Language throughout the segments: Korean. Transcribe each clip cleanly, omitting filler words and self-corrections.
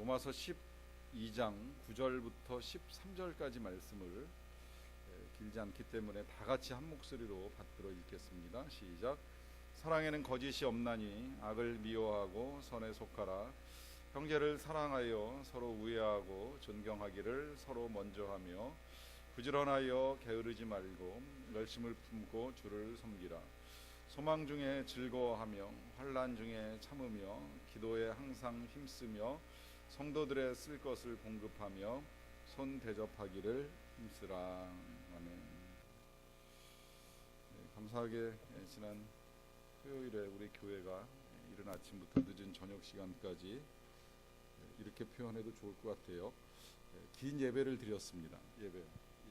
로마서 12장 9절부터 13절까지 말씀을 길지 않기 때문에 다 같이 한 목소리로 받들어 읽겠습니다. 시작. 사랑에는 거짓이 없나니 악을 미워하고 선에 속하라. 형제를 사랑하여 서로 우애하고 존경하기를 서로 먼저 하며 부지런하여 게으르지 말고 열심을 품고 주를 섬기라. 소망 중에 즐거워하며 환난 중에 참으며 기도에 항상 힘쓰며 성도들의 쓸 것을 공급하며 손 대접하기를 힘쓰라. 아멘. 감사하게 지난 토요일에 우리 교회가 이른 아침부터 늦은 저녁 시간까지 이렇게 표현해도 좋을 것 같아요. 긴 예배를 드렸습니다.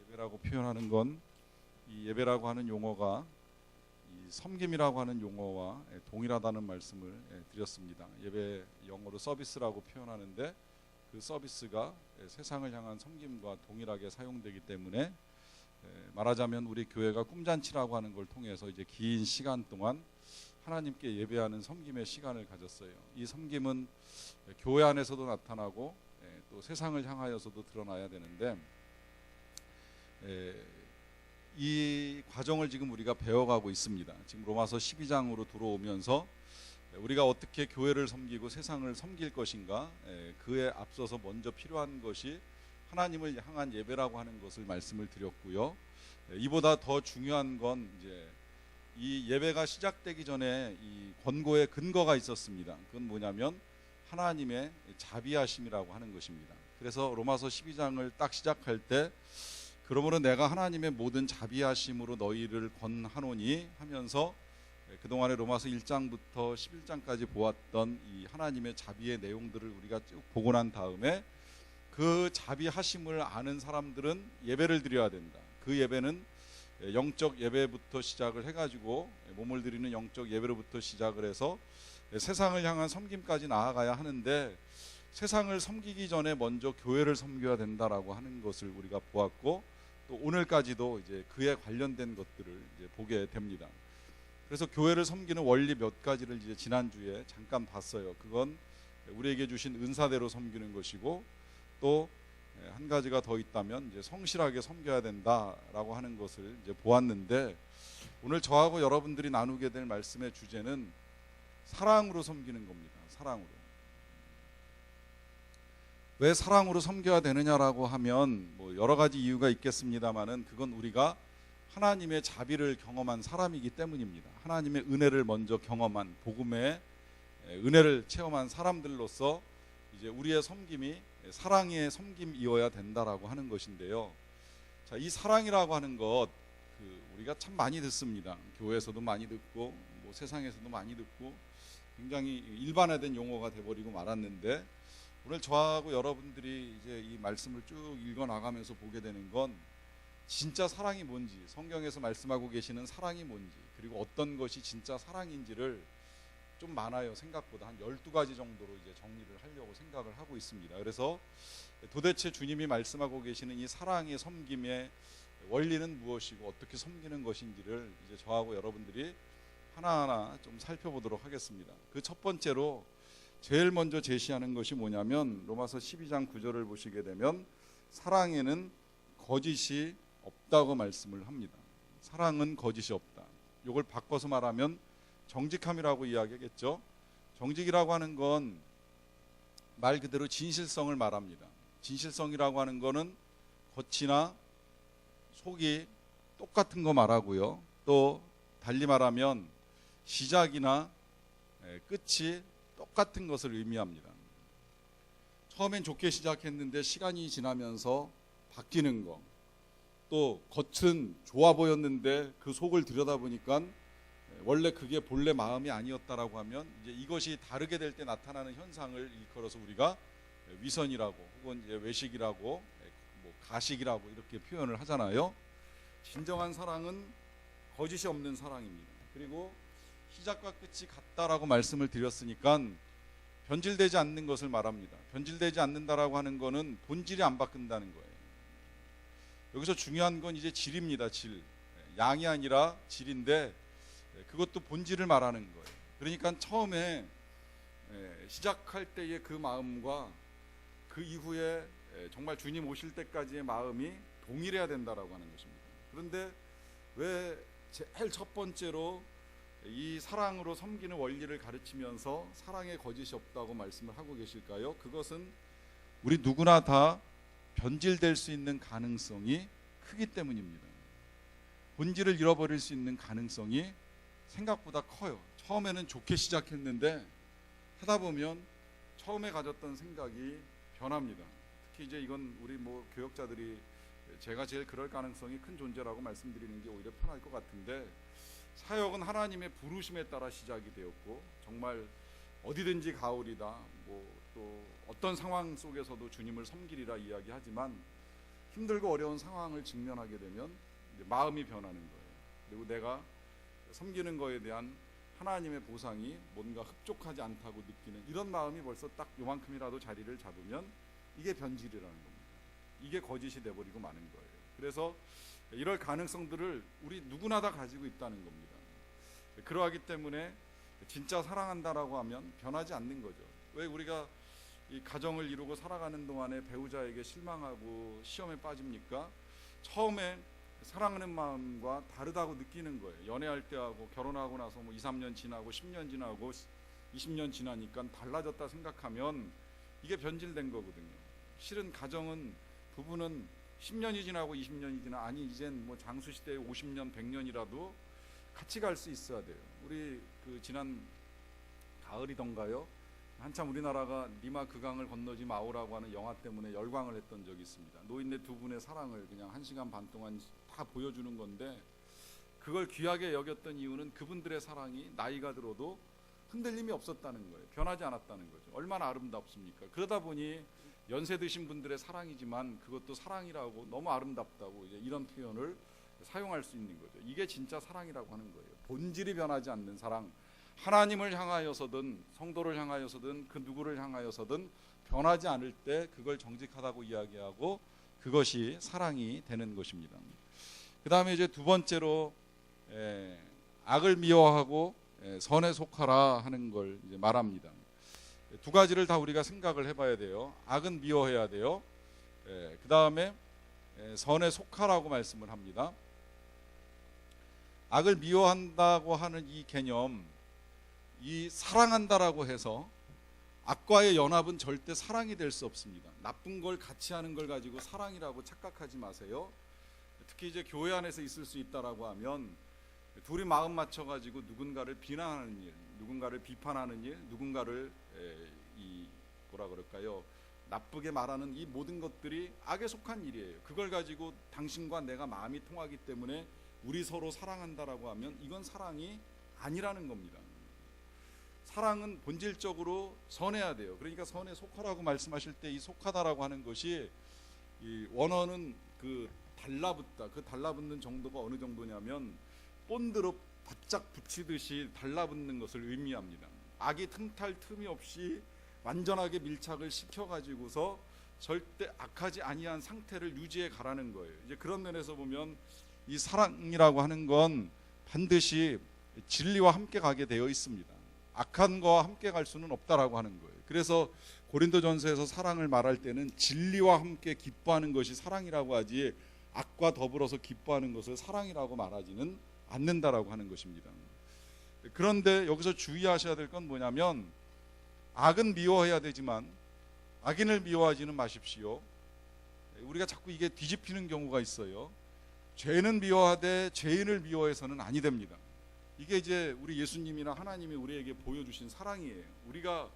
예배라고 표현하는 건 이 예배라고 하는 용어가 이 섬김이라고 하는 용어와 동일하다는 말씀을 드렸습니다. 예배 영어로 서비스라고 표현하는데 그 서비스가 세상을 향한 섬김과 동일하게 사용되기 때문에 말하자면 우리 교회가 꿈잔치라고 하는 걸 통해서 이제 긴 시간 동안 하나님께 예배하는 섬김의 시간을 가졌어요. 이 섬김은 교회 안에서도 나타나고 또 세상을 향하여서도 드러나야 되는데 이 과정을 지금 우리가 배워가고 있습니다. 지금 로마서 12장으로 들어오면서 우리가 어떻게 교회를 섬기고 세상을 섬길 것인가, 그에 앞서서 먼저 필요한 것이 하나님을 향한 예배라고 하는 것을 말씀을 드렸고요. 이보다 더 중요한 건 이제 이 예배가 시작되기 전에 이 권고의 근거가 있었습니다. 그건 뭐냐면 하나님의 자비하심이라고 하는 것입니다. 그래서 로마서 12장을 딱 시작할 때 그러므로 내가 하나님의 모든 자비하심으로 너희를 권하노니 하면서 그동안에 로마서 1장부터 11장까지 보았던 이 하나님의 자비의 내용들을 우리가 쭉 보고 난 다음에 그 자비하심을 아는 사람들은 예배를 드려야 된다. 그 예배는 영적 예배부터 시작을 해가지고 몸을 드리는 영적 예배로부터 시작을 해서 세상을 향한 섬김까지 나아가야 하는데 세상을 섬기기 전에 먼저 교회를 섬겨야 된다라고 하는 것을 우리가 보았고 또 오늘까지도 이제 그에 관련된 것들을 이제 보게 됩니다. 그래서 교회를 섬기는 원리 몇 가지를 이제 지난주에 잠깐 봤어요. 그건 우리에게 주신 은사대로 섬기는 것이고 또 한 가지가 더 있다면 이제 성실하게 섬겨야 된다라고 하는 것을 이제 보았는데 오늘 저하고 여러분들이 나누게 될 말씀의 주제는 사랑으로 섬기는 겁니다. 사랑으로. 왜 사랑으로 섬겨야 되느냐라고 하면 뭐 여러 가지 이유가 있겠습니다만은 그건 우리가 하나님의 자비를 경험한 사람이기 때문입니다. 하나님의 은혜를 먼저 경험한 복음의 은혜를 체험한 사람들로서 이제 우리의 섬김이 사랑의 섬김이어야 된다라고 하는 것인데요. 자, 이 사랑이라고 하는 것 우리가 참 많이 듣습니다. 교회에서도 많이 듣고 뭐 세상에서도 많이 듣고 굉장히 일반화된 용어가 돼버리고 말았는데 오늘 저하고 여러분들이 이제 이 말씀을 쭉 읽어 나가면서 보게 되는 건 진짜 사랑이 뭔지, 성경에서 말씀하고 계시는 사랑이 뭔지, 그리고 어떤 것이 진짜 사랑인지를 좀 많아요. 생각보다 한 12가지 정도로 이제 정리를 하려고 생각을 하고 있습니다. 그래서 도대체 주님이 말씀하고 계시는 이 사랑의 섬김의 원리는 무엇이고 어떻게 섬기는 것인지를 이제 저하고 여러분들이 하나하나 좀 살펴보도록 하겠습니다. 그 첫 번째로 제일 먼저 제시하는 것이 뭐냐면 로마서 12장 9절을 보시게 되면 사랑에는 거짓이 없다고 말씀을 합니다. 사랑은 거짓이 없다. 이걸 바꿔서 말하면 정직함이라고 이야기하겠죠. 정직이라고 하는 건 말 그대로 진실성을 말합니다. 진실성이라고 하는 거는 겉이나 속이 똑같은 거 말하고요. 또 달리 말하면 시작이나 끝이 똑같은 것을 의미합니다. 처음엔 좋게 시작했는데 시간이 지나면서 바뀌는 거, 또 겉은 좋아 보였는데 그 속을 들여다보니까 원래 그게 본래 마음이 아니었다라고 하면 이제 이것이 다르게 될 때 나타나는 현상을 일컬어서 우리가 위선이라고 혹은 이제 외식이라고 뭐 가식이라고 이렇게 표현을 하잖아요. 진정한 사랑은 거짓이 없는 사랑입니다. 그리고 시작과 끝이 같다라고 말씀을 드렸으니까 변질되지 않는 것을 말합니다. 변질되지 않는다라고 하는 거는 본질이 안 바뀐다는 거예요. 여기서 중요한 건 이제 질입니다. 질. 양이 아니라 질인데 그것도 본질을 말하는 거예요. 그러니까 처음에 시작할 때의 그 마음과 그 이후에 정말 주님 오실 때까지의 마음이 동일해야 된다라고 하는 것입니다. 그런데 왜 제일 첫 번째로 이 사랑으로 섬기는 원리를 가르치면서 사랑에 거짓이 없다고 말씀을 하고 계실까요? 그것은 우리 누구나 다 변질될 수 있는 가능성이 크기 때문입니다. 본질을 잃어버릴 수 있는 가능성이 생각보다 커요. 처음에는 좋게 시작했는데 하다 보면 처음에 가졌던 생각이 변합니다. 특히 이제 이건 우리 교역자들이 제가 제일 그럴 가능성이 큰 존재라고 말씀드리는 게 오히려 편할 것 같은데, 사역은 하나님의 부르심에 따라 시작이 되었고 정말 어디든지 가오리다, 또 어떤 상황 속에서도 주님을 섬기리라 이야기하지만 힘들고 어려운 상황을 직면하게 되면 마음이 변하는 거예요. 그리고 내가 섬기는 거에 대한 하나님의 보상이 뭔가 흡족하지 않다고 느끼는 이런 마음이 벌써 딱 요만큼이라도 자리를 잡으면 이게 변질이라는 겁니다. 이게 거짓이 돼버리고 마는 거예요. 그래서 이럴 가능성들을 우리 누구나 다 가지고 있다는 겁니다. 그러하기 때문에 진짜 사랑한다라고 하면 변하지 않는 거죠. 왜 우리가 이 가정을 이루고 살아가는 동안에 배우자에게 실망하고 시험에 빠집니까? 처음에 사랑하는 마음과 다르다고 느끼는 거예요. 연애할 때하고 결혼하고 나서 2, 3년 지나고 10년 지나고 20년 지나니까 달라졌다 생각하면 이게 변질된 거거든요. 실은 가정은, 부부는 10년이 지나고 20년이 지나, 아니 이젠 장수 시대에 50년 100년이라도 같이 갈 수 있어야 돼요. 우리 지난 가을이던가요, 한참 우리나라가 니마 그 강을 건너지 마오라고 하는 영화 때문에 열광을 했던 적이 있습니다. 노인네 두 분의 사랑을 그냥 1시간 반 동안 다 보여주는 건데, 그걸 귀하게 여겼던 이유는 그분들의 사랑이 나이가 들어도 흔들림이 없었다는 거예요. 변하지 않았다는 거죠. 얼마나 아름답습니까? 그러다 보니 연세 드신 분들의 사랑이지만 그것도 사랑이라고, 너무 아름답다고 이제 이런 표현을 사용할 수 있는 거죠. 이게 진짜 사랑이라고 하는 거예요. 본질이 변하지 않는 사랑, 하나님을 향하여서든 성도를 향하여서든 그 누구를 향하여서든 변하지 않을 때 그걸 정직하다고 이야기하고 그것이 사랑이 되는 것입니다. 그 다음에 이제 두 번째로 악을 미워하고 선에 속하라 하는 걸 이제 말합니다. 두 가지를 다 우리가 생각을 해봐야 돼요. 악은 미워해야 돼요. 그 다음에 선에 속하라고 말씀을 합니다. 악을 미워한다고 하는 이 개념, 이 사랑한다라고 해서 악과의 연합은 절대 사랑이 될 수 없습니다. 나쁜 걸 같이 하는 걸 가지고 사랑이라고 착각하지 마세요. 특히 이제 교회 안에서 있을 수 있다라고 하면 둘이 마음 맞춰가지고 누군가를 비난하는 일, 누군가를 비판하는 일, 누군가를 나쁘게 말하는 이 모든 것들이 악에 속한 일이에요. 그걸 가지고 당신과 내가 마음이 통하기 때문에 우리 서로 사랑한다라고 하면 이건 사랑이 아니라는 겁니다. 사랑은 본질적으로 선해야 돼요. 그러니까 선에 속하라고 말씀하실 때 이 속하다라고 하는 것이 이 원어는 달라붙다, 그 달라붙는 정도가 어느 정도냐면 본드로 바짝 붙이듯이 달라붙는 것을 의미합니다. 악이 틈탈 틈이 없이 완전하게 밀착을 시켜가지고서 절대 악하지 아니한 상태를 유지해 가라는 거예요. 이제 그런 면에서 보면 이 사랑이라고 하는 건 반드시 진리와 함께 가게 되어 있습니다. 악한 거와 함께 갈 수는 없다라고 하는 거예요. 그래서 고린도전서에서 사랑을 말할 때는 진리와 함께 기뻐하는 것이 사랑이라고 하지, 악과 더불어서 기뻐하는 것을 사랑이라고 말하지는 않는다라고 하는 것입니다. 그런데 여기서 주의하셔야 될 건 뭐냐면, 악은 미워해야 되지만 악인을 미워하지는 마십시오. 우리가 자꾸 이게 뒤집히는 경우가 있어요. 죄는 미워하되 죄인을 미워해서는 아니 됩니다. 이게 이제 우리 예수님이나 하나님이 우리에게 보여주신 사랑이에요. 우리가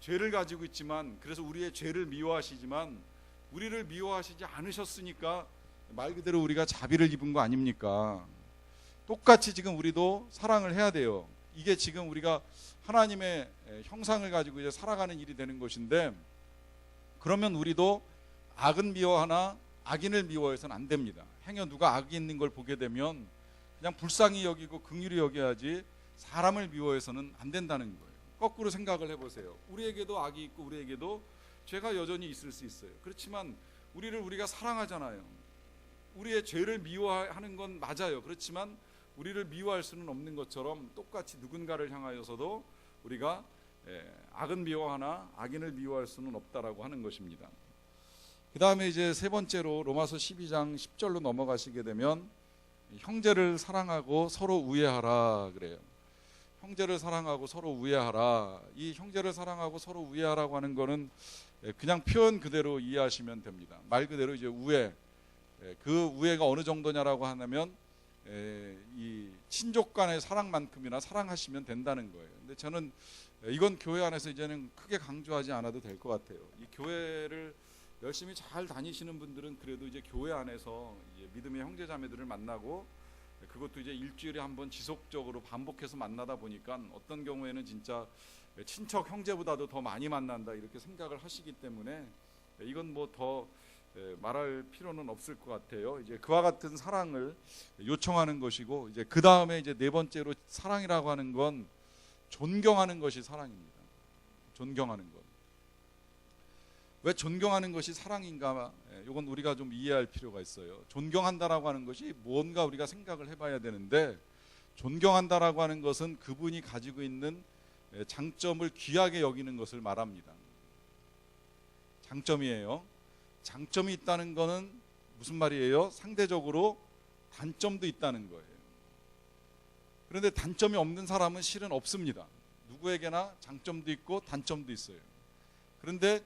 죄를 가지고 있지만, 그래서 우리의 죄를 미워하시지만 우리를 미워하시지 않으셨으니까 말 그대로 우리가 자비를 입은 거 아닙니까? 똑같이 지금 우리도 사랑을 해야 돼요. 이게 지금 우리가 하나님의 형상을 가지고 이제 살아가는 일이 되는 것인데, 그러면 우리도 악은 미워하나 악인을 미워해서는 안 됩니다. 행여 누가 악이 있는 걸 보게 되면 그냥 불쌍히 여기고 긍휼히 여겨야지 사람을 미워해서는 안 된다는 거예요. 거꾸로 생각을 해보세요. 우리에게도 악이 있고 우리에게도 죄가 여전히 있을 수 있어요. 그렇지만 우리가 사랑하잖아요. 우리의 죄를 미워하는 건 맞아요. 그렇지만 우리를 미워할 수는 없는 것처럼 똑같이 누군가를 향하여서도 우리가 악은 미워하나 악인을 미워할 수는 없다라고 하는 것입니다. 그 다음에 이제 세 번째로 로마서 12장 10절로 넘어가시게 되면 형제를 사랑하고 서로 우애하라 그래요. 형제를 사랑하고 서로 우애하라. 이 형제를 사랑하고 서로 우애하라고 하는 거는 그냥 표현 그대로 이해하시면 됩니다. 말 그대로 이제 우애. 그 우애가 어느 정도냐라고 하면 이 친족 간의 사랑만큼이나 사랑하시면 된다는 거예요. 근데 저는 이건 교회 안에서 이제는 크게 강조하지 않아도 될 것 같아요. 이 교회를 열심히 잘 다니시는 분들은 그래도 이제 교회 안에서 이제 믿음의 형제자매들을 만나고 그것도 이제 일주일에 한 번 지속적으로 반복해서 만나다 보니까 어떤 경우에는 진짜 친척 형제보다도 더 많이 만난다 이렇게 생각을 하시기 때문에 이건 뭐 더 말할 필요는 없을 것 같아요. 이제 그와 같은 사랑을 요청하는 것이고 이제 그 다음에 이제 네 번째로 사랑이라고 하는 건 존경하는 것이 사랑입니다. 존경하는 것. 왜 존경하는 것이 사랑인가? 이건 우리가 좀 이해할 필요가 있어요. 존경한다라고 하는 것이 뭔가 우리가 생각을 해봐야 되는데 존경한다라고 하는 것은 그분이 가지고 있는 장점을 귀하게 여기는 것을 말합니다. 장점이에요. 장점이 있다는 것은 무슨 말이에요? 상대적으로 단점도 있다는 거예요. 그런데 단점이 없는 사람은 실은 없습니다. 누구에게나 장점도 있고 단점도 있어요. 그런데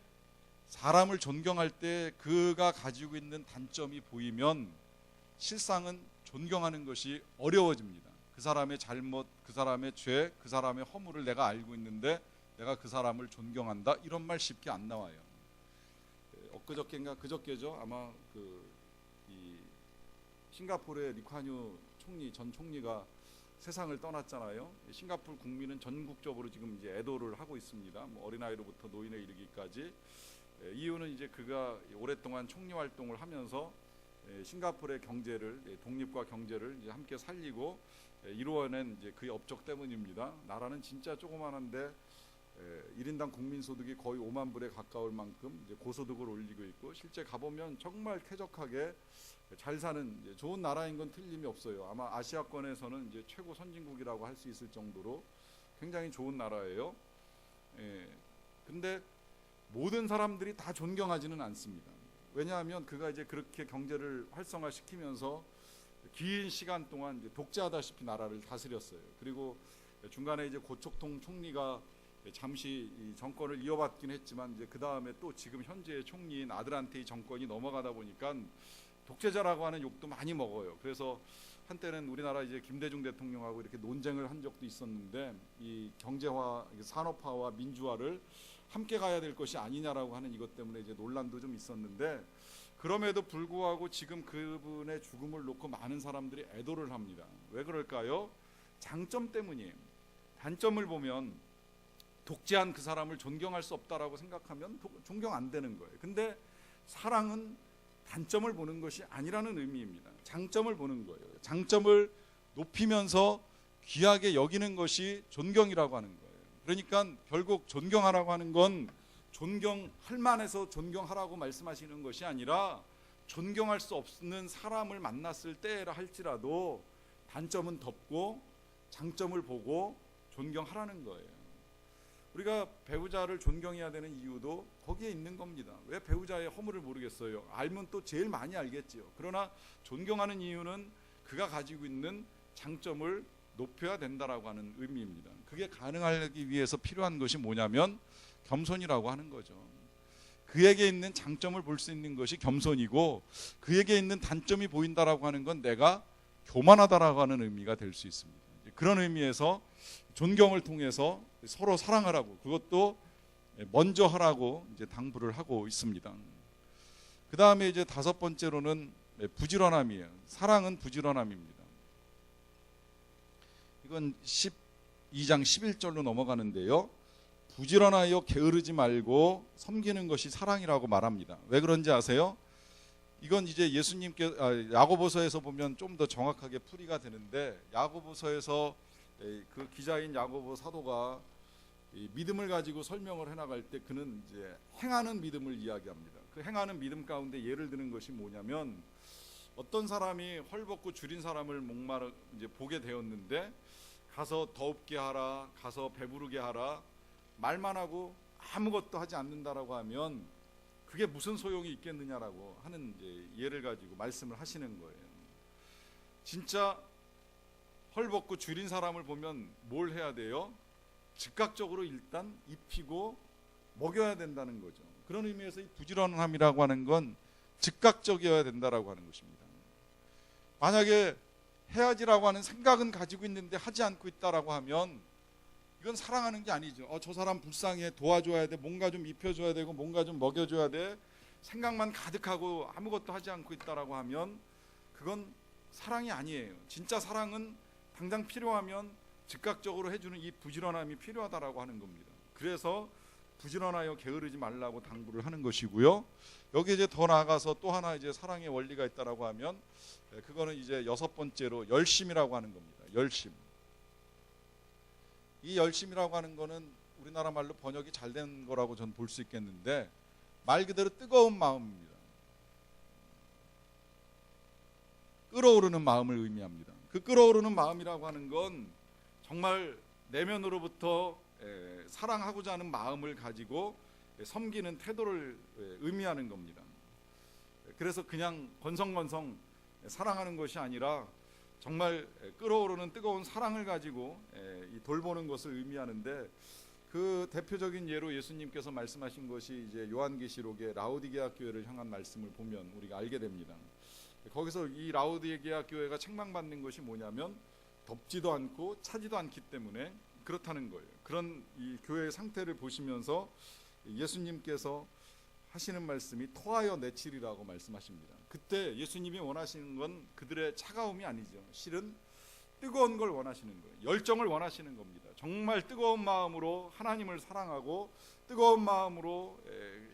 사람을 존경할 때 그가 가지고 있는 단점이 보이면 실상은 존경하는 것이 어려워집니다. 그 사람의 잘못, 그 사람의 죄, 그 사람의 허물을 내가 알고 있는데 내가 그 사람을 존경한다 이런 말 쉽게 안 나와요. 엊그저께인가 그저께죠. 아마 이 싱가포르의 리콴유 총리 전 총리가 세상을 떠났잖아요. 싱가포르 국민은 전국적으로 지금 이제 애도를 하고 있습니다. 뭐 어린아이로부터 노인에 이르기까지. 이유는 이제 그가 오랫동안 총리 활동을 하면서 싱가포르의 경제를 독립과 경제를 이제 함께 살리고 이루어낸 이제 그의 업적 때문입니다. 나라는 진짜 조그만한데 1인당 국민소득이 거의 5만 불에 가까울 만큼 이제 고소득을 올리고 있고 실제 가보면 정말 쾌적하게 잘 사는 이제 좋은 나라인 건 틀림이 없어요. 아마 아시아권에서는 이제 최고 선진국이라고 할 수 있을 정도로 굉장히 좋은 나라예요. 근데 모든 사람들이 다 존경하지는 않습니다. 왜냐하면 그가 이제 그렇게 경제를 활성화시키면서 긴 시간 동안 이제 독재하다시피 나라를 다스렸어요. 그리고 중간에 이제 고척통 총리가 잠시 이 정권을 이어받긴 했지만 이제 그 다음에 또 지금 현재의 총리인 아들한테 이 정권이 넘어가다 보니까 독재자라고 하는 욕도 많이 먹어요. 그래서 한때는 우리나라 이제 김대중 대통령하고 이렇게 논쟁을 한 적도 있었는데 이 경제화, 산업화와 민주화를 함께 가야 될 것이 아니냐라고 하는 이것 때문에 이제 논란도 좀 있었는데 그럼에도 불구하고 지금 그분의 죽음을 놓고 많은 사람들이 애도를 합니다. 왜 그럴까요? 장점 때문이에요. 단점을 보면 독재한 그 사람을 존경할 수 없다라고 생각하면 존경 안 되는 거예요. 근데 사랑은 단점을 보는 것이 아니라는 의미입니다. 장점을 보는 거예요. 장점을 높이면서 귀하게 여기는 것이 존경이라고 하는 거예요. 그러니까 결국 존경하라고 하는 건 존경할 만해서 존경하라고 말씀하시는 것이 아니라 존경할 수 없는 사람을 만났을 때라 할지라도 단점은 덮고 장점을 보고 존경하라는 거예요. 우리가 배우자를 존경해야 되는 이유도 거기에 있는 겁니다. 왜 배우자의 허물을 모르겠어요? 알면 또 제일 많이 알겠지요. 그러나 존경하는 이유는 그가 가지고 있는 장점을 높여야 된다라고 하는 의미입니다. 그게 가능하기 위해서 필요한 것이 뭐냐면 겸손이라고 하는 거죠. 그에게 있는 장점을 볼 수 있는 것이 겸손이고 그에게 있는 단점이 보인다라고 하는 건 내가 교만하다라고 하는 의미가 될 수 있습니다. 그런 의미에서 존경을 통해서 서로 사랑하라고 그것도 먼저 하라고 이제 당부를 하고 있습니다. 그 다음에 이제 다섯 번째로는 부지런함이에요. 사랑은 부지런함입니다. 이건 12장 11절로 넘어가는데요. 부지런하여 게으르지 말고 섬기는 것이 사랑이라고 말합니다. 왜 그런지 아세요? 이건 이제 예수님께 야고보서에서 보면 좀 더 정확하게 풀이가 되는데 야고보서에서 그 기자인 야고보 사도가 믿음을 가지고 설명을 해나갈 때 그는 이제 행하는 믿음을 이야기합니다. 그 행하는 믿음 가운데 예를 드는 것이 뭐냐면 어떤 사람이 헐벗고 줄인 사람을 목마르 이제 보게 되었는데 가서 더웁게 하라, 가서 배부르게 하라, 말만 하고 아무것도 하지 않는다라고 하면 그게 무슨 소용이 있겠느냐라고 하는 이제 예를 가지고 말씀을 하시는 거예요. 진짜 헐벗고 줄인 사람을 보면 뭘 해야 돼요? 즉각적으로 일단 입히고 먹여야 된다는 거죠. 그런 의미에서 이 부지런함이라고 하는 건 즉각적이어야 된다라고 하는 것입니다. 만약에 해야지라고 하는 생각은 가지고 있는데 하지 않고 있다라고 하면 이건 사랑하는 게 아니죠. 저 사람 불쌍해, 도와줘야 돼, 뭔가 좀 입혀줘야 되고 뭔가 좀 먹여줘야 돼, 생각만 가득하고 아무것도 하지 않고 있다라고 하면 그건 사랑이 아니에요. 진짜 사랑은 당장 필요하면 즉각적으로 해주는 이 부지런함이 필요하다라고 하는 겁니다. 그래서 부지런하여 게으르지 말라고 당부를 하는 것이고요. 여기 이제 더 나아가서 또 하나 이제 사랑의 원리가 있다라고 하면 그거는 이제 6번째로 열심이라고 하는 겁니다. 열심. 이 열심이라고 하는 거는 우리나라 말로 번역이 잘 된 거라고 저는 볼 수 있겠는데 말 그대로 뜨거운 마음입니다. 끓어오르는 마음을 의미합니다. 그 끓어오르는 마음이라고 하는 건 정말 내면으로부터 사랑하고자 하는 마음을 가지고 섬기는 태도를 의미하는 겁니다. 그래서 그냥 건성건성 사랑하는 것이 아니라 정말 끓어오르는 뜨거운 사랑을 가지고 돌보는 것을 의미하는데, 그 대표적인 예로 예수님께서 말씀하신 것이 이제 요한계시록의 라오디게아 교회를 향한 말씀을 보면 우리가 알게 됩니다. 거기서 이 라오디게아 교회가 책망받는 것이 뭐냐면 덥지도 않고 차지도 않기 때문에 그렇다는 거예요. 그런 이 교회의 상태를 보시면서 예수님께서 하시는 말씀이 토하여 내치리라고 말씀하십니다. 그때 예수님이 원하시는 건 그들의 차가움이 아니죠. 실은 뜨거운 걸 원하시는 거예요. 열정을 원하시는 겁니다. 정말 뜨거운 마음으로 하나님을 사랑하고 뜨거운 마음으로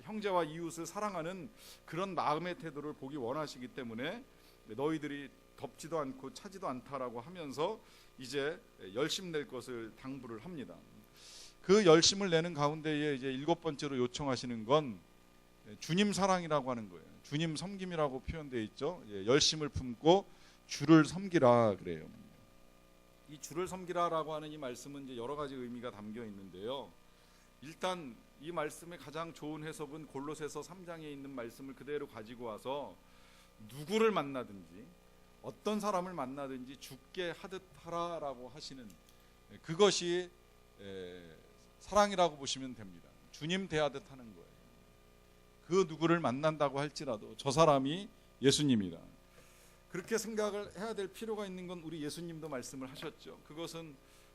형제와 이웃을 사랑하는 그런 마음의 태도를 보기 원하시기 때문에 너희들이 덥지도 않고 차지도 않다라고 하면서 이제 열심 낼 것을 당부를 합니다. 그 열심을 내는 가운데에 이제 7번째로 요청하시는 건 주님 사랑이라고 하는 거예요. 주님 섬김이라고 표현되어 있죠. 열심을 품고 주를 섬기라 그래요. 이 주를 섬기라라고 하는 이 말씀은 이제 여러 가지 의미가 담겨 있는데요. 일단 이 말씀의 가장 좋은 해석은 골로새서 3장에 있는 말씀을 그대로 가지고 와서 누구를 만나든지 어떤 사람을 만나든지 주께 하듯 하라라고 하시는 그것이 사랑이라고 보시면 됩니다. 주님 대하듯 하는 거예요. 그 누구를 만난다고 할지라도 저 사람이 예수님이다. 그렇게 생각을 해야 될 필요가 있는 건 우리 예수님도 말씀을 하셨죠. 그것은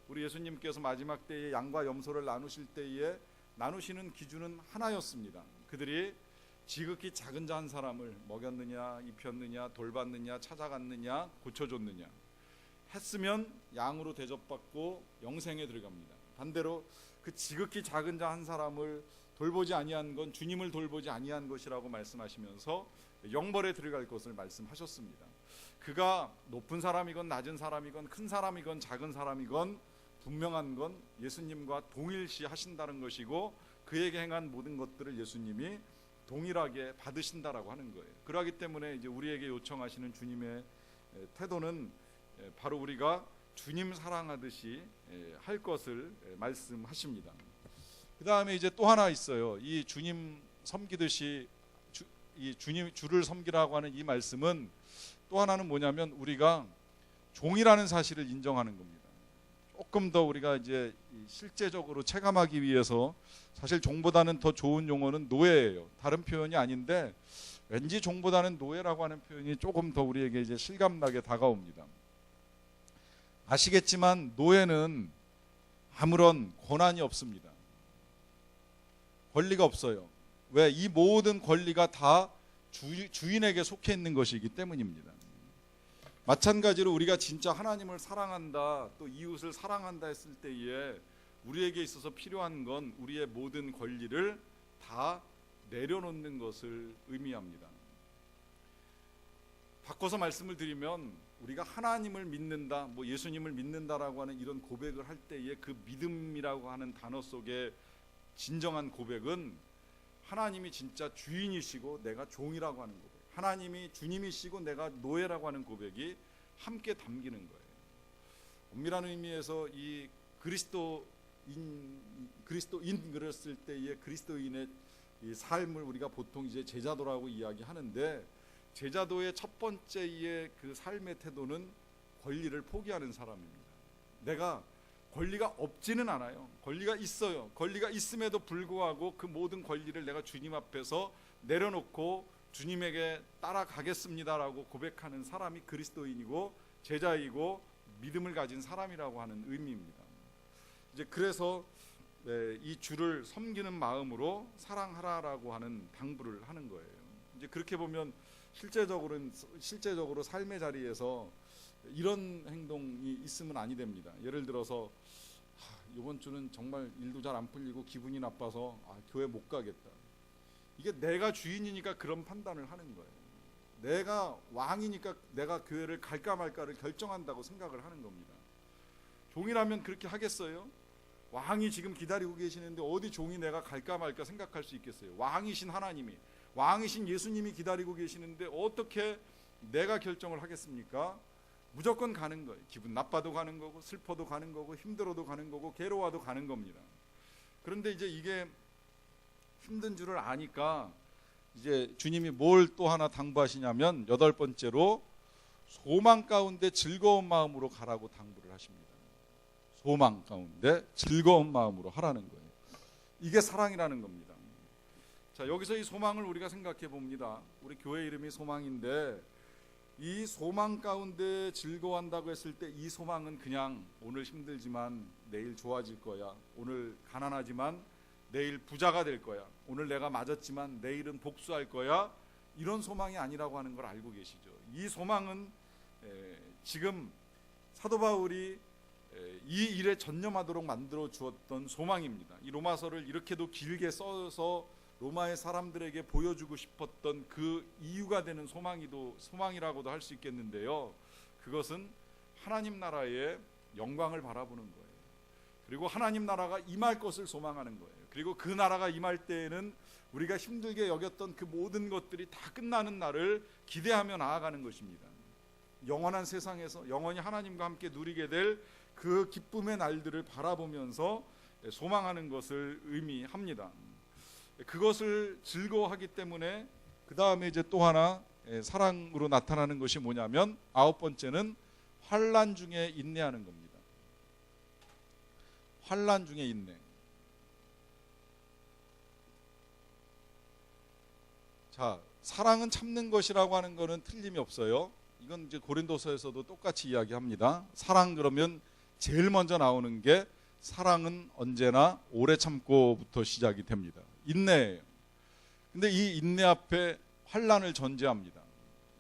우리 예수님께서 마지막 때에 양과 염소를 나누실 때에 나누시는 기준은 하나였습니다. 그들이 지극히 작은 자 한 사람을 먹였느냐, 입혔느냐, 돌봤느냐, 찾아갔느냐, 고쳐줬느냐 했으면 양으로 대접받고 영생에 들어갑니다. 반대로 그 지극히 작은 자 한 사람을 돌보지 아니한 건 주님을 돌보지 아니한 것이라고 말씀하시면서 영벌에 들어갈 것을 말씀하셨습니다. 그가 높은 사람이건 낮은 사람이건 큰 사람이건 작은 사람이건 분명한 건 예수님과 동일시 하신다는 것이고 그에게 행한 모든 것들을 예수님이 동일하게 받으신다라고 하는 거예요. 그러기 때문에 이제 우리에게 요청하시는 주님의 태도는 바로 우리가 주님 사랑하듯이 할 것을 말씀하십니다. 그 다음에 이제 또 하나 있어요. 이 주님 섬기듯이 이 주를 섬기라고 하는 이 말씀은 또 하나는 뭐냐면 우리가 종이라는 사실을 인정하는 겁니다. 조금 더 우리가 이제 실제적으로 체감하기 위해서 사실 종보다는 더 좋은 용어는 노예예요. 다른 표현이 아닌데 왠지 종보다는 노예라고 하는 표현이 조금 더 우리에게 이제 실감나게 다가옵니다. 아시겠지만 노예는 아무런 권한이 없습니다. 권리가 없어요. 왜? 이 모든 권리가 다 주인에게 속해 있는 것이기 때문입니다. 마찬가지로 우리가 진짜 하나님을 사랑한다, 또 이웃을 사랑한다 했을 때에 우리에게 있어서 필요한 건 우리의 모든 권리를 다 내려놓는 것을 의미합니다. 바꿔서 말씀을 드리면 우리가 하나님을 믿는다, 뭐 예수님을 믿는다라고 하는 이런 고백을 할 때에 그 믿음이라고 하는 단어 속에 진정한 고백은 하나님이 진짜 주인이시고 내가 종이라고 하는 고백, 하나님이 주님이시고 내가 노예라고 하는 고백이 함께 담기는 거예요. 엄밀한 의미에서 이 그리스도 그리스도인 그랬을 때의 그리스도인의 이 삶을 우리가 보통 이제 제자도라고 이야기하는데, 제자도의 첫 번째의 그 삶의 태도는 권리를 포기하는 사람입니다. 내가 권리가 없지는 않아요. 권리가 있어요. 권리가 있음에도 불구하고 그 모든 권리를 내가 주님 앞에서 내려놓고 주님에게 따라가겠습니다라고 고백하는 사람이 그리스도인이고 제자이고 믿음을 가진 사람이라고 하는 의미입니다. 이제 그래서 이 주를 섬기는 마음으로 사랑하라라고 하는 당부를 하는 거예요. 이제 그렇게 보면 실제적으로 삶의 자리에서 이런 행동이 있으면 아니 됩니다. 예를 들어서 이번 주는 정말 일도 잘 안 풀리고 기분이 나빠서 교회 못 가겠다. 이게 내가 주인이니까 그런 판단을 하는 거예요. 내가 왕이니까 내가 교회를 갈까 말까를 결정한다고 생각을 하는 겁니다. 종이라면 그렇게 하겠어요? 왕이 지금 기다리고 계시는데 어디 종이 내가 갈까 말까 생각할 수 있겠어요? 왕이신 하나님이, 왕이신 예수님이 기다리고 계시는데 어떻게 내가 결정을 하겠습니까? 무조건 가는 거예요. 기분 나빠도 가는 거고, 슬퍼도 가는 거고, 힘들어도 가는 거고, 괴로워도 가는 겁니다. 그런데 이제 이게 힘든 줄을 아니까 이제 주님이 뭘 또 하나 당부하시냐면 8번째로 소망 가운데 즐거운 마음으로 가라고 당부를 하십니다. 소망 가운데 즐거운 마음으로 하라는 거예요. 이게 사랑이라는 겁니다. 자, 여기서 이 소망을 우리가 생각해 봅니다. 우리 교회 이름이 소망인데 이 소망 가운데 즐거워한다고 했을 때 이 소망은 그냥 오늘 힘들지만 내일 좋아질 거야, 오늘 가난하지만 내일 부자가 될 거야, 오늘 내가 맞았지만 내일은 복수할 거야, 이런 소망이 아니라고 하는 걸 알고 계시죠? 이 소망은 지금 사도 바울이 이 일에 전념하도록 만들어 주었던 소망입니다. 이 로마서를 이렇게도 길게 써서 로마의 사람들에게 보여주고 싶었던 그 이유가 되는 소망이라고도 할 수 있겠는데요. 그것은 하나님 나라의 영광을 바라보는 거예요. 그리고 하나님 나라가 임할 것을 소망하는 거예요. 그리고 그 나라가 임할 때에는 우리가 힘들게 여겼던 그 모든 것들이 다 끝나는 날을 기대하며 나아가는 것입니다. 영원한 세상에서 영원히 하나님과 함께 누리게 될 그 기쁨의 날들을 바라보면서 소망하는 것을 의미합니다. 그것을 즐거워하기 때문에 그 다음에 이제 또 하나 사랑으로 나타나는 것이 뭐냐면 9번째는 환난 중에 인내하는 겁니다. 환난 중에 인내. 자, 사랑은 참는 것이라고 하는 것은 틀림이 없어요. 이건 이제 고린도서에서도 똑같이 이야기합니다. 사랑 그러면 제일 먼저 나오는 게 사랑은 언제나 오래 참고부터 시작이 됩니다. 인내예요. 근데 이 인내 앞에 환난을 전제합니다.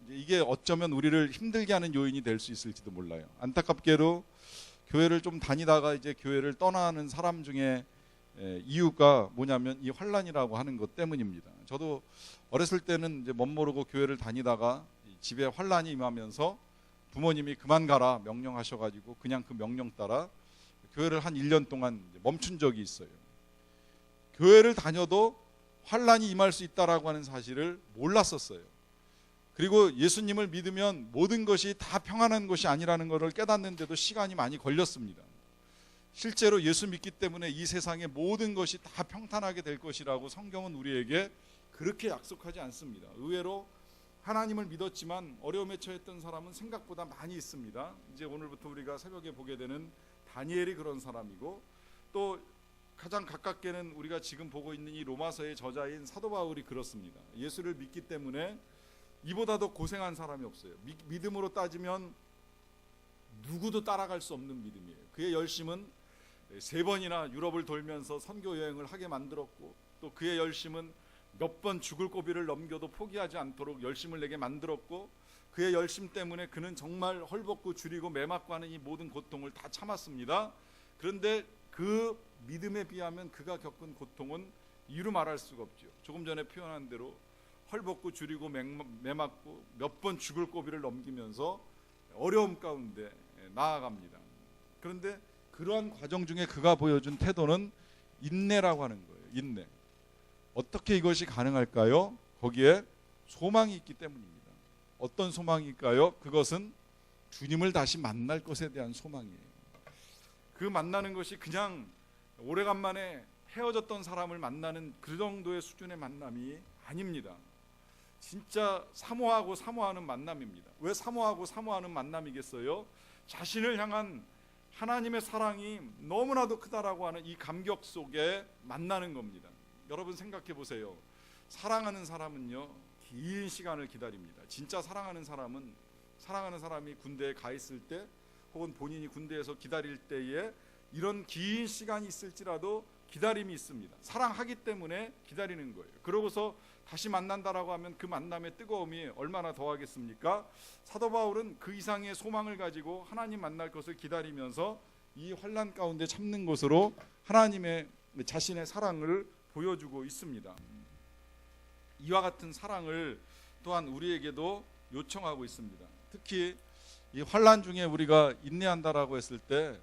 이게 어쩌면 우리를 힘들게 하는 요인이 될 수 있을지도 몰라요. 안타깝게도 교회를 좀 다니다가 이제 교회를 떠나는 사람 중에 이유가 뭐냐면 이 환난이라고 하는 것 때문입니다. 저도 어렸을 때는 이제 멋모르고 교회를 다니다가 집에 환난이 임하면서 부모님이 그만 가라 명령하셔가지고 그냥 그 명령 따라 교회를 한 1년 동안 멈춘 적이 있어요. 교회를 다녀도 환난이 임할 수 있다라고 하는 사실을 몰랐었어요. 그리고 예수님을 믿으면 모든 것이 다 평안한 것이 아니라는 것을 깨닫는데도 시간이 많이 걸렸습니다. 실제로 예수 믿기 때문에 이 세상의 모든 것이 다 평탄하게 될 것이라고 성경은 우리에게 그렇게 약속하지 않습니다. 의외로 하나님을 믿었지만 어려움에 처했던 사람은 생각보다 많이 있습니다. 이제 오늘부터 우리가 새벽에 보게 되는 다니엘이 그런 사람이고, 또 가장 가깝게는 우리가 지금 보고 있는 이 로마서의 저자인 사도 바울이 그렇습니다. 예수를 믿기 때문에 이보다 더 고생한 사람이 없어요. 믿음으로 따지면 누구도 따라갈 수 없는 믿음이에요. 그의 열심은 3번이나 유럽을 돌면서 선교 여행을 하게 만들었고, 또 그의 열심은 몇 번 죽을 고비를 넘겨도 포기하지 않도록 열심을 내게 만들었고, 그의 열심 때문에 그는 정말 헐벗고 줄이고 매맞고 하는 이 모든 고통을 다 참았습니다. 그런데 그 믿음에 비하면 그가 겪은 고통은 이루 말할 수가 없죠. 조금 전에 표현한 대로 헐벗고 줄이고 매맞고 몇 번 죽을 고비를 넘기면서 어려움 가운데 나아갑니다. 그런데 그러한 과정 중에 그가 보여준 태도는 인내라고 하는 거예요. 인내. 어떻게 이것이 가능할까요? 거기에 소망이 있기 때문입니다. 어떤 소망일까요? 그것은 주님을 다시 만날 것에 대한 소망이에요. 그 만나는 것이 그냥 오래간만에 헤어졌던 사람을 만나는 그 정도의 수준의 만남이 아닙니다. 진짜 사모하는 만남입니다. 왜 사모하는 만남이겠어요? 자신을 향한 하나님의 사랑이 너무나도 크다라고 하는 이 감격 속에 만나는 겁니다. 여러분 생각해 보세요. 사랑하는 사람은요, 긴 시간을 기다립니다. 진짜 사랑하는 사람이 군대에 가 있을 때, 혹은 본인이 군대에서 기다릴 때에 이런 긴 시간이 있을지라도 기다림이 있습니다. 사랑하기 때문에 기다리는 거예요. 그러고서 다시 만난다라고 하면 그 만남의 뜨거움이 얼마나 더하겠습니까? 사도 바울은 그 이상의 소망을 가지고 하나님 만날 것을 기다리면서 이 환난 가운데 참는 것으로 하나님의 자신의 사랑을 보여주고 있습니다. 이와 같은 사랑을 또한 우리에게도 요청하고 있습니다. 특히 이 환난 중에 우리가 인내한다라고 했을 때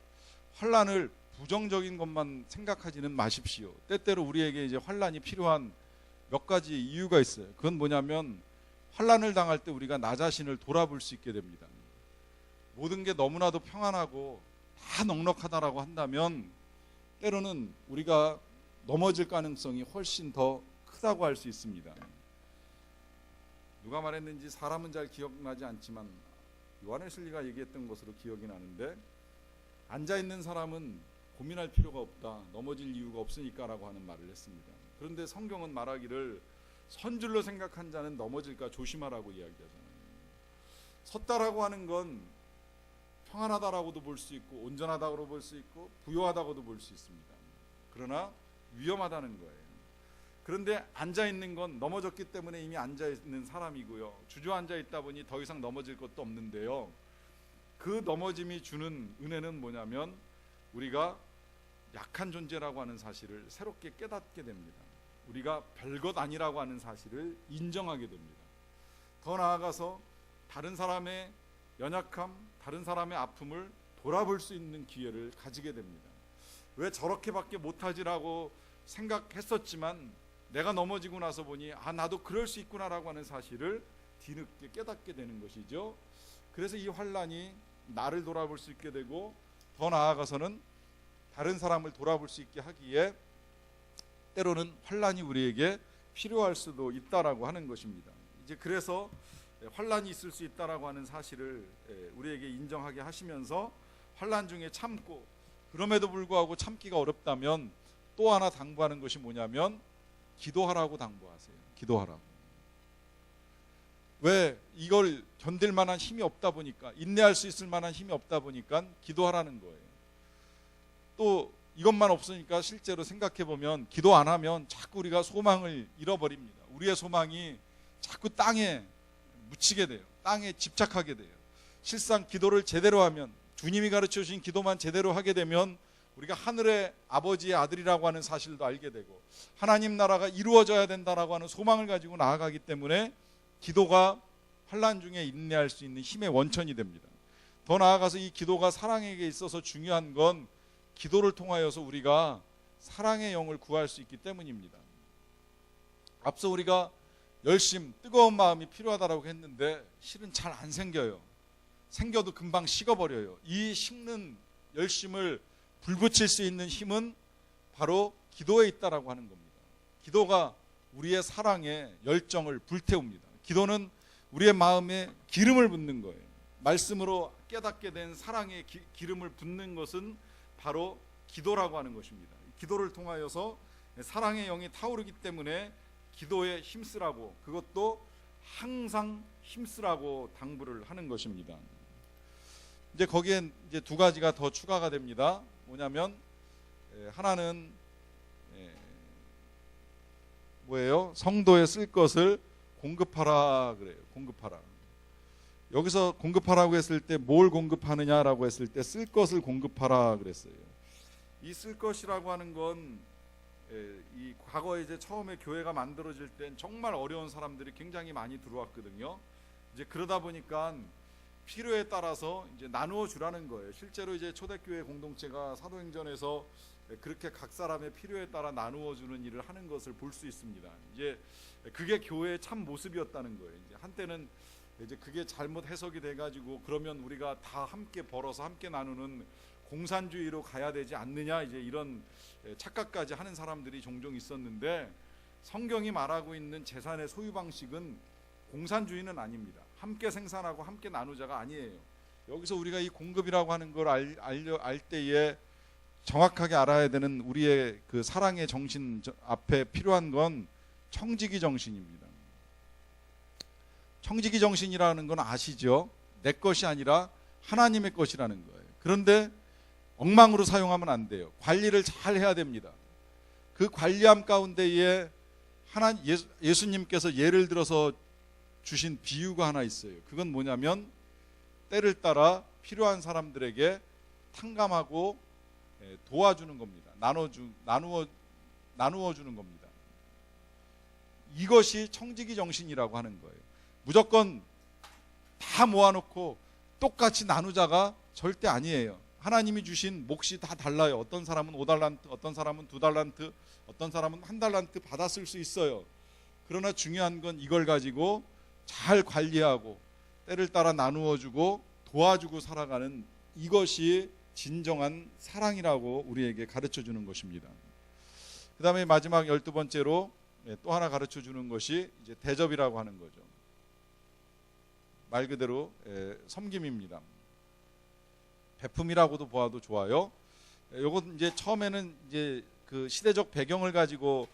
환난을 부정적인 것만 생각하지는 마십시오. 때때로 우리에게 이제 환난이 필요한 몇 가지 이유가 있어요. 그건 뭐냐면 환난을 당할 때 우리가 나 자신을 돌아볼 수 있게 됩니다. 모든 게 너무나도 평안하고 다 넉넉하다라고 한다면 때로는 우리가 넘어질 가능성이 훨씬 더 크다고 할 수 있습니다. 누가 말했는지 사람은 잘 기억나지 않지만 요한웨슬리가 얘기했던 것으로 기억이 나는데, 앉아있는 사람은 고민할 필요가 없다, 넘어질 이유가 없으니까 라고 하는 말을 했습니다. 그런데 성경은 말하기를 선줄로 생각한 자는 넘어질까 조심하라고 이야기하잖아요. 섰다라고 하는 건 평안하다라고도 볼 수 있고 온전하다고 볼 수 있고 부요하다고도 볼 수 있습니다. 그러나 위험하다는 거예요. 그런데 앉아있는 건 넘어졌기 때문에 이미 앉아있는 사람이고요, 주저앉아 있다 보니 더 이상 넘어질 것도 없는데요, 그 넘어짐이 주는 은혜는 뭐냐면 우리가 약한 존재라고 하는 사실을 새롭게 깨닫게 됩니다. 우리가 별것 아니라고 하는 사실을 인정하게 됩니다. 더 나아가서 다른 사람의 연약함, 다른 사람의 아픔을 돌아볼 수 있는 기회를 가지게 됩니다. 왜 저렇게밖에 못하지라고 생각했었지만 내가 넘어지고 나서 보니 나도 그럴 수 있구나라고 하는 사실을 뒤늦게 깨닫게 되는 것이죠. 그래서 이 환난이 나를 돌아볼 수 있게 되고 더 나아가서는 다른 사람을 돌아볼 수 있게 하기에 때로는 환난이 우리에게 필요할 수도 있다라고 하는 것입니다. 이제 그래서 환난이 있을 수 있다라고 하는 사실을 우리에게 인정하게 하시면서 환난 중에 참고, 그럼에도 불구하고 참기가 어렵다면 또 하나 당부하는 것이 뭐냐면 기도하라고 당부하세요. 기도하라고. 왜? 이걸 견딜 만한 힘이 없다 보니까, 인내할 수 있을 만한 힘이 없다 보니까 기도하라는 거예요. 또 이것만 없으니까 실제로 생각해 보면 기도 안 하면 자꾸 우리가 소망을 잃어버립니다. 우리의 소망이 자꾸 땅에 묻히게 돼요. 땅에 집착하게 돼요. 실상 기도를 제대로 하면, 주님이 가르쳐 주신 기도만 제대로 하게 되면 우리가 하늘의 아버지의 아들이라고 하는 사실도 알게 되고 하나님 나라가 이루어져야 된다라고 하는 소망을 가지고 나아가기 때문에 기도가 환난 중에 인내할 수 있는 힘의 원천이 됩니다. 더 나아가서 이 기도가 사랑에게 있어서 중요한 건 기도를 통하여서 우리가 사랑의 영을 구할 수 있기 때문입니다. 앞서 우리가 열심, 뜨거운 마음이 필요하다고 했는데 실은 잘 안 생겨요. 생겨도 금방 식어버려요. 이 식는 열심을 불붙일 수 있는 힘은 바로 기도에 있다라고 하는 겁니다. 기도가 우리의 사랑의 열정을 불태웁니다. 기도는 우리의 마음에 기름을 붓는 거예요. 말씀으로 깨닫게 된 사랑의 기름을 붓는 것은 바로 기도라고 하는 것입니다. 기도를 통하여서 사랑의 영이 타오르기 때문에 기도에 힘쓰라고, 그것도 항상 힘쓰라고 당부를 하는 것입니다. 이제 거기에 이제 두 가지가 더 추가가 됩니다. 뭐냐면 하나는 뭐예요? 성도에 쓸 것을 공급하라 그래요. 공급하라. 여기서 공급하라고 했을 때 뭘 공급하느냐라고 했을 때 쓸 것을 공급하라 그랬어요. 이 쓸 것이라고 하는 건 이 과거에 이제 처음에 교회가 만들어질 땐 정말 어려운 사람들이 굉장히 많이 들어왔거든요. 이제 그러다 보니까 필요에 따라서 이제 나누어 주라는 거예요. 실제로 이제 초대교회 공동체가 사도행전에서 그렇게 각 사람의 필요에 따라 나누어 주는 일을 하는 것을 볼 수 있습니다. 이제 그게 교회의 참 모습이었다는 거예요. 이제 한때는 이제 그게 잘못 해석이 돼가지고 그러면 우리가 다 함께 벌어서 함께 나누는 공산주의로 가야 되지 않느냐, 이제 이런 착각까지 하는 사람들이 종종 있었는데, 성경이 말하고 있는 재산의 소유 방식은 공산주의는 아닙니다. 함께 생산하고 함께 나누자가 아니에요. 여기서 우리가 이 공급이라고 하는 걸 알 때에 정확하게 알아야 되는 우리의 그 사랑의 정신 앞에 필요한 건 청지기 정신입니다. 청지기 정신이라는 건 아시죠? 내 것이 아니라 하나님의 것이라는 거예요. 그런데 엉망으로 사용하면 안 돼요. 관리를 잘 해야 됩니다. 그 관리함 가운데에 예수님께서 예를 들어서 주신 비유가 하나 있어요. 그건 뭐냐면 때를 따라 필요한 사람들에게 탕감하고 도와주는 겁니다. 나누어 주는 겁니다. 이것이 청지기 정신이라고 하는 거예요. 무조건 다 모아놓고 똑같이 나누자가 절대 아니에요. 하나님이 주신 몫이 다 달라요. 어떤 사람은 5달란트, 어떤 사람은 2달란트, 어떤 사람은 1달란트 받았을 수 있어요. 그러나 중요한 건 이걸 가지고 잘 관리하고 때를 따라 나누어주고 도와주고 살아가는, 이것이 진정한 사랑이라고 우리에게 가르쳐주는 것입니다. 그 다음에 마지막 12번째로 또 하나 가르쳐주는 것이 이제 대접이라고 하는 거죠. 말 그대로 섬김입니다. 베품이라고도 보아도 좋아요. 요건 이제 처음에는 이제 그 시대적 배경을 가지고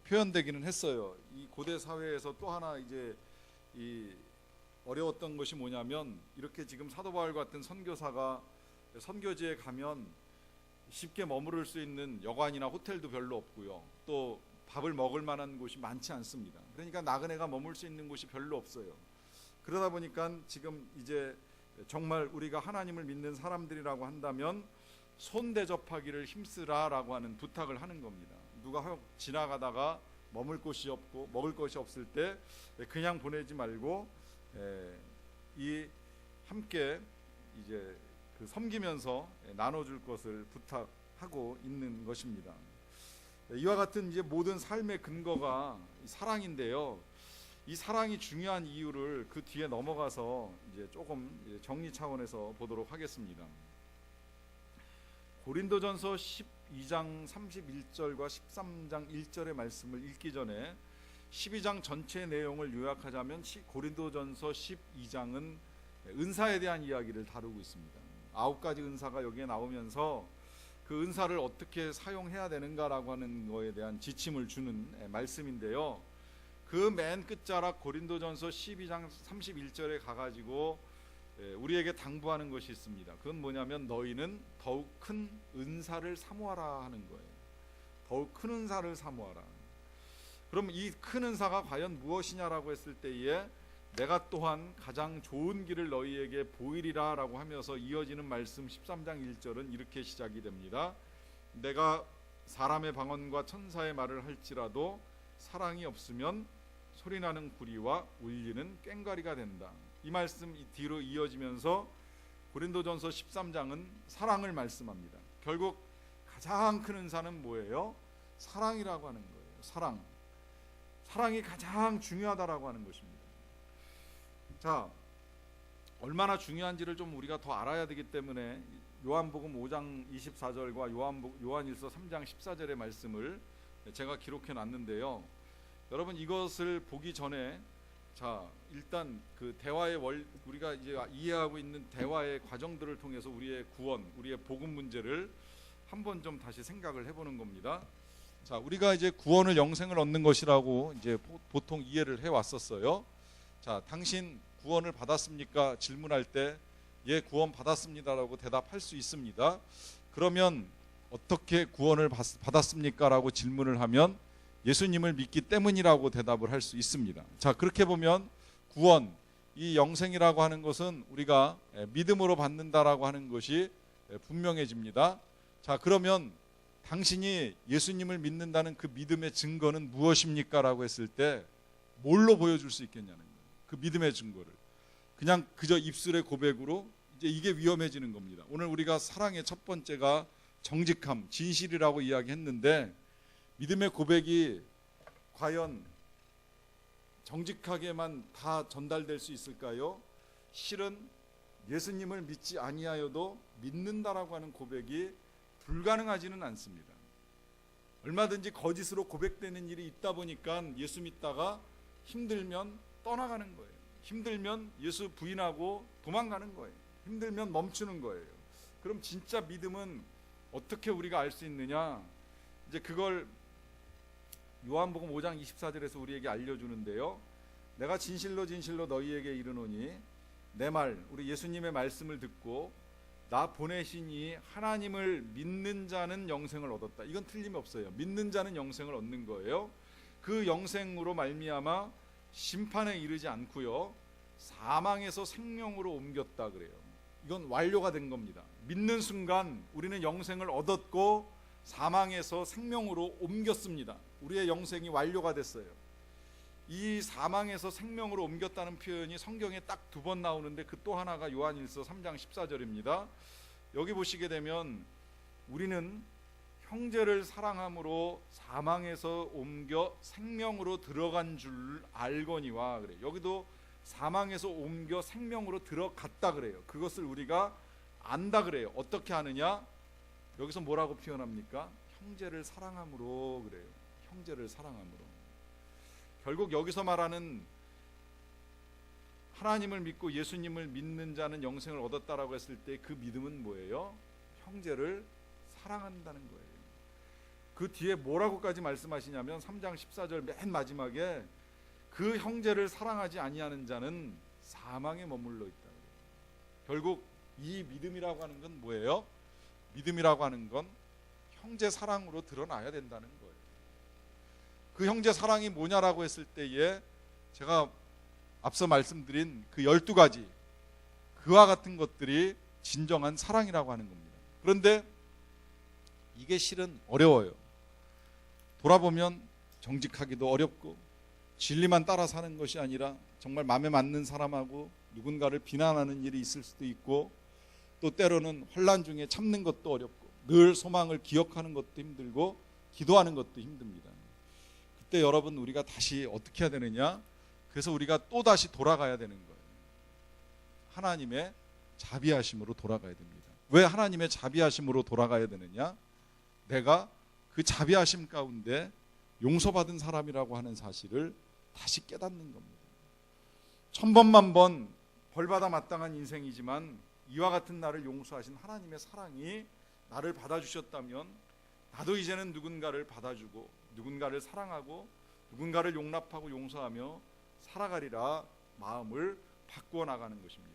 표현되기는 했어요. 이 고대 사회에서 또 하나 이제 이 어려웠던 것이 뭐냐면, 이렇게 지금 사도 바울 같은 선교사가 선교지에 가면 쉽게 머무를 수 있는 여관이나 호텔도 별로 없고요. 또 밥을 먹을 만한 곳이 많지 않습니다. 그러니까 나그네가 머물 수 있는 곳이 별로 없어요. 그러다 보니까 지금 이제 정말 우리가 하나님을 믿는 사람들이라고 한다면 손 대접하기를 힘쓰라라고 하는 부탁을 하는 겁니다. 누가 지나가다가 머물 곳이 없고 먹을 것이 없을 때 그냥 보내지 말고 이 함께 이제 그 섬기면서 나눠줄 것을 부탁하고 있는 것입니다. 이와 같은 이제 모든 삶의 근거가 사랑인데요. 이 사랑이 중요한 이유를 그 뒤에 넘어가서 이제 조금 정리 차원에서 보도록 하겠습니다. 고린도전서 12장 31절과 13장 1절의 말씀을 읽기 전에 12장 전체 내용을 요약하자면 고린도전서 12장은 은사에 대한 이야기를 다루고 있습니다. 9가지 은사가 여기에 나오면서 그 은사를 어떻게 사용해야 되는가라고 하는 거에 대한 지침을 주는 말씀인데요. 그 맨 끝자락 고린도전서 12장 31절에 가가지고 우리에게 당부하는 것이 있습니다. 그건 뭐냐면 너희는 더욱 큰 은사를 사모하라 하는 거예요. 더욱 큰 은사를 사모하라. 그럼 이 큰 은사가 과연 무엇이냐라고 했을 때에 내가 또한 가장 좋은 길을 너희에게 보이리라 라고 하면서 이어지는 말씀 13장 1절은 이렇게 시작이 됩니다. 내가 사람의 방언과 천사의 말을 할지라도 사랑이 없으면 소리나는 구리와 울리는 꽹과리가 된다. 이 말씀 뒤로 이어지면서 고린도전서 13장은 사랑을 말씀합니다. 결국 가장 큰 은사는 뭐예요? 사랑이라고 하는 거예요. 사랑이 가장 중요하다라고 하는 것입니다. 자, 얼마나 중요한지를 좀 우리가 더 알아야 되기 때문에 요한복음 5장 24절과 요한일서 3장 14절의 말씀을 제가 기록해 놨는데요. 여러분 이것을 보기 전에 자, 일단 그 대화의 우리가 이제 이해하고 있는 대화의 과정들을 통해서 우리의 구원, 우리의 복음 문제를 한번 좀 다시 생각을 해보는 겁니다. 자, 우리가 이제 구원을 영생을 얻는 것이라고 이제 보통 이해를 해 왔었어요. 자, 당신 구원을 받았습니까? 질문할 때 예, 구원 받았습니다라고 대답할 수 있습니다. 그러면 어떻게 구원을 받았습니까? 라고 질문을 하면 예수님을 믿기 때문이라고 대답을 할 수 있습니다. 자, 그렇게 보면 구원, 이 영생이라고 하는 것은 우리가 믿음으로 받는다라고 하는 것이 분명해집니다. 자, 그러면 당신이 예수님을 믿는다는 그 믿음의 증거는 무엇입니까? 라고 했을 때 뭘로 보여줄 수 있겠냐는 거예요. 그 믿음의 증거를 그냥 그저 입술의 고백으로 이제 이게 위험해지는 겁니다. 오늘 우리가 사랑의 첫 번째가 정직함, 진실이라고 이야기했는데 믿음의 고백이 과연 정직하게만 다 전달될 수 있을까요? 실은 예수님을 믿지 아니하여도 믿는다라고 하는 고백이 불가능하지는 않습니다. 얼마든지 거짓으로 고백되는 일이 있다 보니까 예수 믿다가 힘들면 떠나가는 거예요. 힘들면 예수 부인하고 도망가는 거예요. 힘들면 멈추는 거예요. 그럼 진짜 믿음은 어떻게 우리가 알 수 있느냐? 이제 그걸 요한복음 5장 24절에서 우리에게 알려주는데요. 내가 진실로 진실로 너희에게 이르노니 내 말, 우리 예수님의 말씀을 듣고 나 보내신 이 하나님을 믿는 자는 영생을 얻었다. 이건 틀림없어요. 믿는 자는 영생을 얻는 거예요. 그 영생으로 말미암아 심판에 이르지 않고요, 사망에서 생명으로 옮겼다 그래요. 이건 완료가 된 겁니다. 믿는 순간 우리는 영생을 얻었고 사망에서 생명으로 옮겼습니다. 우리의 영생이 완료가 됐어요. 이 사망에서 생명으로 옮겼다는 표현이 성경에 딱 두 번 나오는데 그 또 하나가 요한일서 3장 14절입니다. 여기 보시게 되면 우리는 형제를 사랑함으로 사망에서 옮겨 생명으로 들어간 줄 알거니와 그래. 여기도 사망에서 옮겨 생명으로 들어갔다 그래요. 그것을 우리가 안다 그래요. 어떻게 아느냐? 여기서 뭐라고 표현합니까? 형제를 사랑함으로 그래요. 형제를 사랑함으로. 결국 여기서 말하는 하나님을 믿고 예수님을 믿는 자는 영생을 얻었다라고 했을 때 그 믿음은 뭐예요? 형제를 사랑한다는 거예요. 그 뒤에 뭐라고까지 말씀하시냐면 3장 14절 맨 마지막에 그 형제를 사랑하지 아니하는 자는 사망에 머물러 있다. 결국 이 믿음이라고 하는 건 뭐예요? 믿음이라고 하는 건 형제 사랑으로 드러나야 된다는 거예요. 그 형제 사랑이 뭐냐라고 했을 때에 제가 앞서 말씀드린 그 12가지 그와 같은 것들이 진정한 사랑이라고 하는 겁니다. 그런데 이게 실은 어려워요. 돌아보면 정직하기도 어렵고 진리만 따라 사는 것이 아니라 정말 마음에 맞는 사람하고 누군가를 비난하는 일이 있을 수도 있고 또 때로는 혼란 중에 참는 것도 어렵고 늘 소망을 기억하는 것도 힘들고 기도하는 것도 힘듭니다. 그때 여러분 우리가 다시 어떻게 해야 되느냐? 그래서 우리가 또 다시 돌아가야 되는 거예요. 하나님의 자비하심으로 돌아가야 됩니다. 왜 하나님의 자비하심으로 돌아가야 되느냐? 내가 그 자비하심 가운데 용서받은 사람이라고 하는 사실을 다시 깨닫는 겁니다. 1000번만번 벌받아 마땅한 인생이지만 이와 같은 나를 용서하신 하나님의 사랑이 나를 받아주셨다면 나도 이제는 누군가를 받아주고 누군가를 사랑하고 누군가를 용납하고 용서하며 살아가리라 마음을 바꾸어 나가는 것입니다.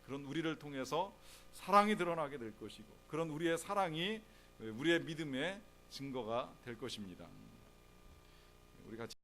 그런 우리를 통해서 사랑이 드러나게 될 것이고 그런 우리의 사랑이 우리의 믿음의 증거가 될 것입니다. 우리 같이